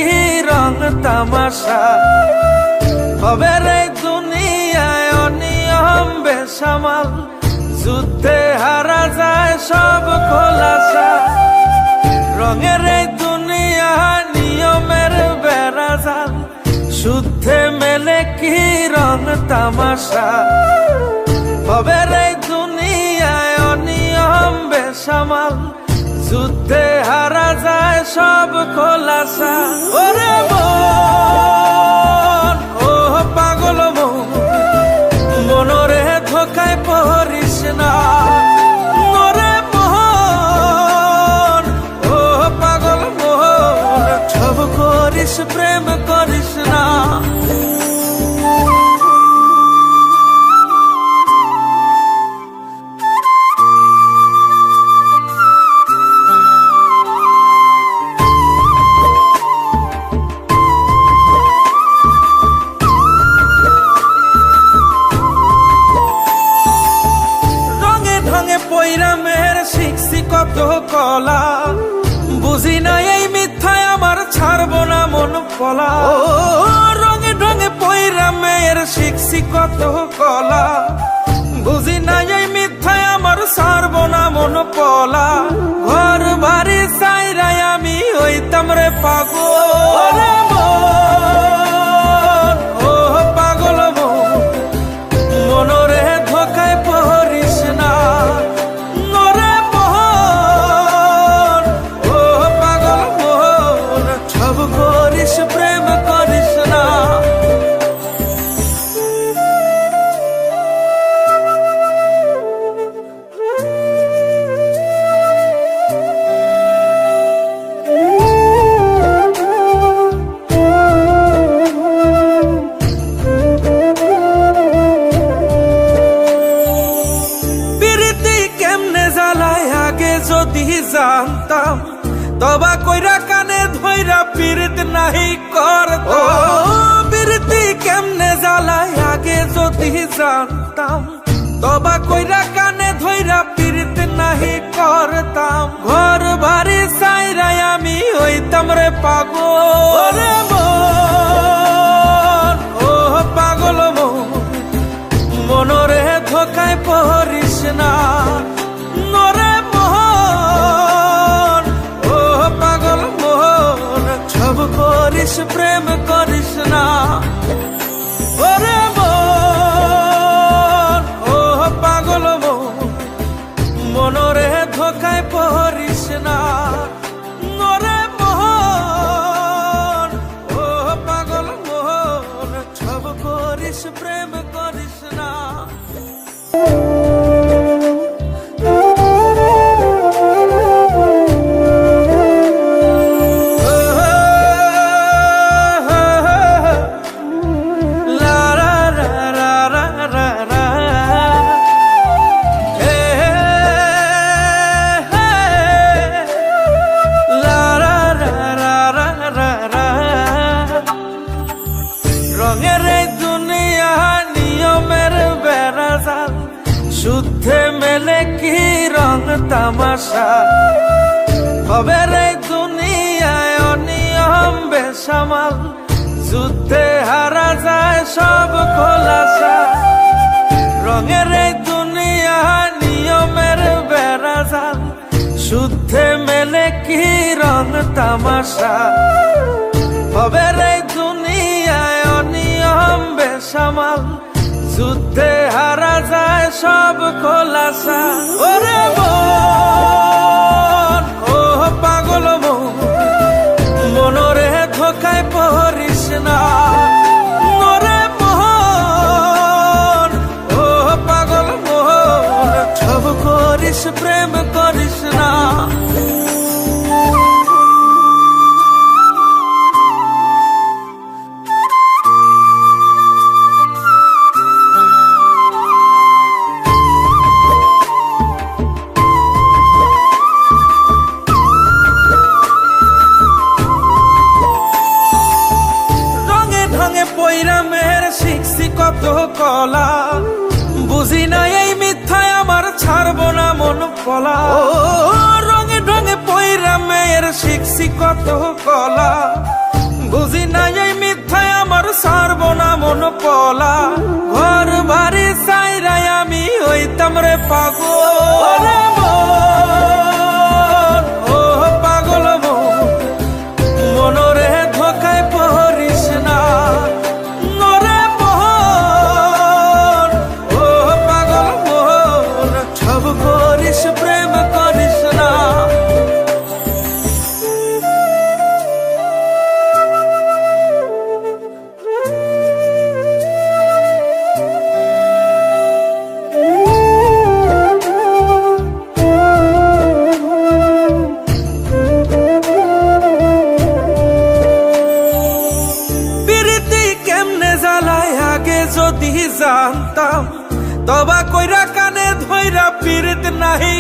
কি রং তামাশা। হবে রে দুনিয়ায় অনিয়ম বেসামাল, যুদ্ধে হারা যায় সব খোলাসা। রঙের এই দুনিয়া নিয়মের বেড়াজাল, শুদ্ধে মেলে কি রং তামাশা। হবে রে দুনিয়ায় অনিয়ম বেসামাল, যুদ্ধে হারা যায় সব খোলাসা। ওরে মন, ও পাগল মন, মনরে ধোকায় পড়িস না। ওরে মন, ও পাগল মন, সব করিস প্রেম করিস না। পৈরামের শিখছি কত কলা, বুঝি না এই মিথ্যায় আমার ছাড়বো না মন পলা। রঙে ঢঙে পৈরামের শিখছি কত কলা, বুঝি না এই মিথ্যায় আমার ছাড়বো না মন পলা। ঘর বাড়ি চাইরাই আমি হইতাম রে পাগল। ও পাগল মন, মনরে ধোকায় পড়িস না। প্রেম করিস না। প্রীতি কেমনে জ্বালায় আগে যদি জানতাম, তবা কইরা কানে ধইরা পীড়িত নাহি করতাম। প্রীতি কেমনে জ্বালায় আগে যদি জানতাম, তবা কইরা কানে ধইরা পীড়িত নাহি করতাম। ঘর বাড়ি চাইরাই আমি হইতাম রে পাগল। মন, ও পাগল মন, মনরে ধোকায় পড়িস না। নরে মন, ও পাগল মন, সব করিস প্রেম করিস না। ওরে মন, ও পাগল মন, মনরে ধোকায় পড়িস না। নরে মন, ও পাগল মন, সব করিস প্রেম করিস না। রঙের এই দুনিয়া নিয়মের বেড়াজাল, শুদ্ধে মেলে কি রং তামাশা। হবে রে দুনিয়ায় অনিয়ম বেসামাল, যুদ্ধে হারা যায় সব খোলাসা। রঙের এই দুনিয়া নিয়মের বেড়াজাল, শুদ্ধে মেলে কি রং তামাশা। হবে রে দুনিয়ায় অনিয়ম বেসামাল, যুদ্ধে হারা যায় সব খোলাসা। ওরে মন, ও পাগল মন, মনরে ধোকায় পড়িস না। ওরে মন, ও পাগল মন, সব করিস প্রেম করিস না। পৈরামের শিখছি কত কলা, বুঝি না এই মিথ্যায় আমার ছাড়বো না মন পলা। রঙে ঢঙে পৈরামের শিখছি কত কলা, বুঝি না এই মিথ্যায় আমার ছাড়বো না মন পলা, ঘর বাড়ি চাইরাই আমি হইতাম রে পাগল। ও পাগল মন, মনরে ধোকায় পড়িস না নরে মন। ও পাগল মন, সব করিস প্রেম করিস না। যদি জানতাম তবা কইরা কানে ধইরা পীড়িত নাহি